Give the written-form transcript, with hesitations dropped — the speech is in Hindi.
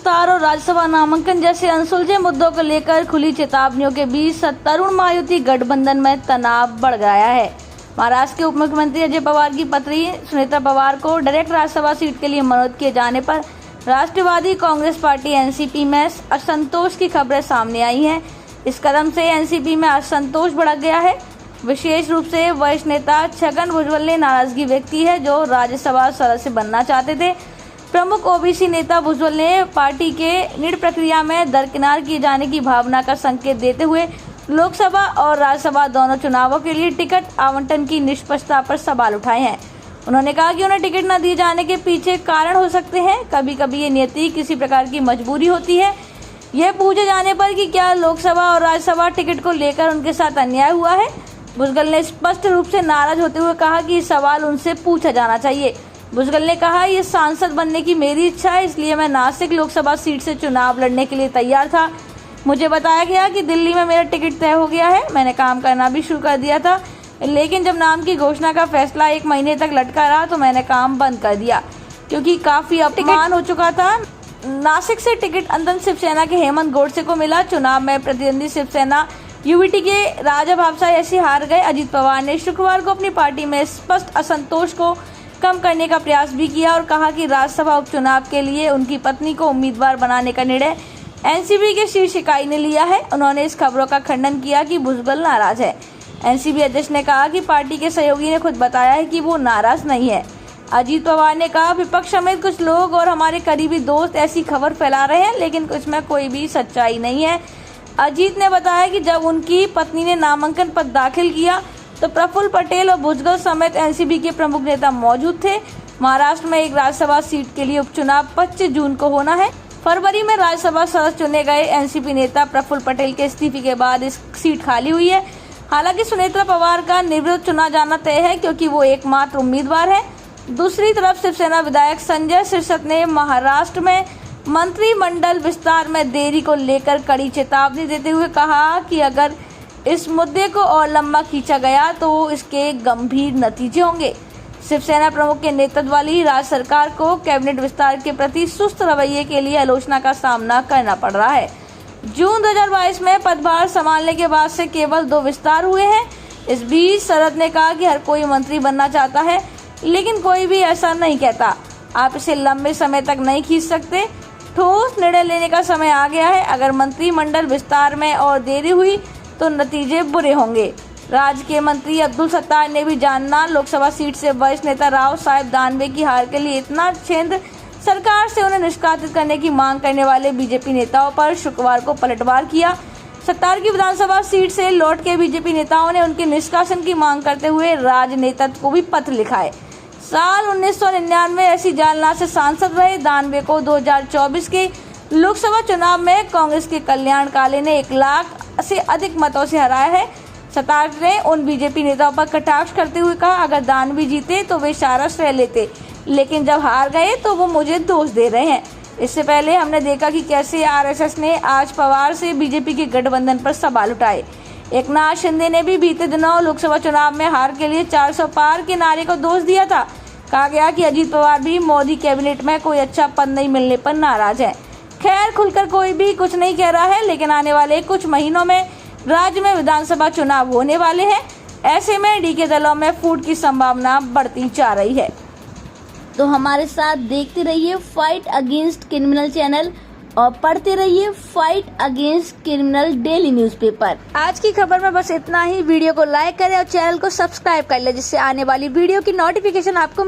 विस्तार और राज्यसभा नामांकन जैसे अनसुलझे मुद्दों को लेकर खुली चेतावनियों के बीच तरुण महायुति गठबंधन में तनाव बढ़ गया है। महाराष्ट्र के उप मुख्यमंत्री अजय पवार की पत्नी सुनेत्रा पवार को डायरेक्ट राज्यसभा सीट के लिए मनोनीत किए जाने पर राष्ट्रवादी कांग्रेस पार्टी एनसीपी में असंतोष की खबरें सामने आई हैं। इस कदम से एनसीपी में असंतोष बढ़ गया है। विशेष रूप से वरिष्ठ नेता छगन भुजबल ने नाराजगी व्यक्त की है, जो राज्यसभा सदस्य बनना चाहते थे। प्रमुख ओबीसी नेता भुजबल ने पार्टी के नीड़ प्रक्रिया में दरकिनार किए जाने की भावना का संकेत देते हुए लोकसभा और राज्यसभा दोनों चुनावों के लिए टिकट आवंटन की निष्पक्षता पर सवाल उठाए हैं। उन्होंने कहा कि उन्हें टिकट न दिए जाने के पीछे कारण हो सकते हैं। कभी कभी ये नियति किसी प्रकार की मजबूरी होती है। यह पूछे जाने पर कि क्या लोकसभा और राज्यसभा टिकट को लेकर उनके साथ अन्याय हुआ है, भुजबल ने स्पष्ट रूप से नाराज होते हुए कहा कि सवाल उनसे पूछा जाना चाहिए। भुजबल ने कहा, ये सांसद बनने की मेरी इच्छा है, इसलिए मैं नासिक लोकसभा सीट से चुनाव लड़ने के लिए तैयार था। मुझे बताया गया कि दिल्ली में मेरा टिकट तय हो गया है। मैंने काम करना भी शुरू कर दिया था, लेकिन जब नाम की घोषणा का फैसला 1 महीने तक लटका रहा तो मैंने काम बंद कर दिया, क्योंकि काफी अपमान हो चुका था। नासिक से टिकट अंततः शिवसेना के हेमंत गोडसे को मिला। चुनाव में प्रतिद्वंदी शिवसेना यूवीटी के राजा भावसार ऐसे हार गए। अजित पवार ने शुक्रवार को अपनी पार्टी में स्पष्ट असंतोष को कम करने का प्रयास भी किया और कहा कि राज्यसभा उपचुनाव के लिए उनकी पत्नी को उम्मीदवार बनाने का निर्णय एनसीपी के शीर्ष इकाई ने लिया है। उन्होंने इस खबरों का खंडन किया कि भुजबल नाराज है। एनसीपी अध्यक्ष ने कहा कि पार्टी के सहयोगी ने खुद बताया है कि वो नाराज नहीं है। अजीत पवार ने कहा, विपक्ष समेत कुछ लोग और हमारे करीबी दोस्त ऐसी खबर फैला रहे हैं, लेकिन इसमें कोई भी सच्चाई नहीं है। अजीत ने बताया कि जब उनकी पत्नी ने नामांकन पत्र दाखिल किया तो प्रफुल्ल पटेल और भुजबल समेत एनसीपी के प्रमुख नेता मौजूद थे। महाराष्ट्र में एक राज्यसभा सीट के लिए उपचुनाव 25 जून को होना है। फरवरी में राज्यसभा सदस्य चुने गए एनसीपी नेता प्रफुल्ल पटेल के इस्तीफे के बाद इस सीट खाली हुई है। हालांकि सुनेत्रा पवार का निर्विरोध चुना जाना तय है, क्योंकि वो एकमात्र उम्मीदवार है। दूसरी तरफ शिवसेना विधायक संजय सिरसत ने महाराष्ट्र में मंत्रिमंडल विस्तार में देरी को लेकर कड़ी चेतावनी देते हुए कहा कि अगर इस मुद्दे को और लंबा खींचा गया तो इसके गंभीर नतीजे होंगे। शिवसेना प्रमुख के नेतृत्व वाली राज्य सरकार को कैबिनेट विस्तार के प्रति सुस्त रवैये के लिए आलोचना का सामना करना पड़ रहा है। जून 2022 में पदभार संभालने के बाद से केवल 2 विस्तार हुए हैं। इस बीच शरद ने कहा कि हर कोई मंत्री बनना चाहता है, लेकिन कोई भी ऐसा नहीं कहता। आप इसे लंबे समय तक नहीं खींच सकते। ठोस निर्णय लेने का समय आ गया है। अगर मंत्रिमंडल विस्तार में और देरी हुई तो नतीजे बुरे होंगे। राज्य के मंत्री अब्दुल सत्तार ने भी जानना लोकसभा सीट से वरिष्ठ नेता राव साहेब दानवे की हार के लिए इतना क्षेत्र सरकार से उन्हें निष्कासित करने की मांग करने वाले बीजेपी नेताओं पर शुक्रवार को पलटवार किया। सत्तार की विधानसभा सीट से लौट के बीजेपी नेताओं ने उनके निष्कासन की मांग करते हुए राज्य नेतृत्व को भी पत्र लिखा है। साल 1999 ऐसी जालना से सांसद रहे दानवे को 2024 के लोकसभा चुनाव में कांग्रेस के कल्याण काले ने 1 लाख से अधिक मतों से हराया है। सत्तार ने उन बीजेपी नेताओं पर कटाक्ष करते हुए कहा, अगर दानवे जीते तो वे सारा श्रेय लेते, लेकिन जब हार गए तो वो मुझे दोष दे रहे हैं। इससे पहले हमने देखा कि कैसे आरएसएस ने आज पवार से बीजेपी के गठबंधन पर सवाल उठाए। एकनाथ शिंदे ने भी बीते दिनों लोकसभा चुनाव में हार के लिए 400 पार के नारे को दोष दिया था। कहा गया कि अजीत पवार भी मोदी कैबिनेट में कोई अच्छा पद नहीं मिलने पर नाराज है। खैर, खुलकर कोई भी कुछ नहीं कह रहा है, लेकिन आने वाले कुछ महीनों में राज्य में विधानसभा चुनाव होने वाले हैं। ऐसे में डीके दलों में फूट की संभावना बढ़ती जा रही है। तो हमारे साथ देखते रहिए फाइट अगेंस्ट क्रिमिनल चैनल और पढ़ते रहिए fight against criminal daily newspaper. आज की खबर में बस इतना ही। वीडियो को लाइक करें और चैनल को सब्सक्राइब कर लें, जिससे आने वाली वीडियो की नोटिफिकेशन आपको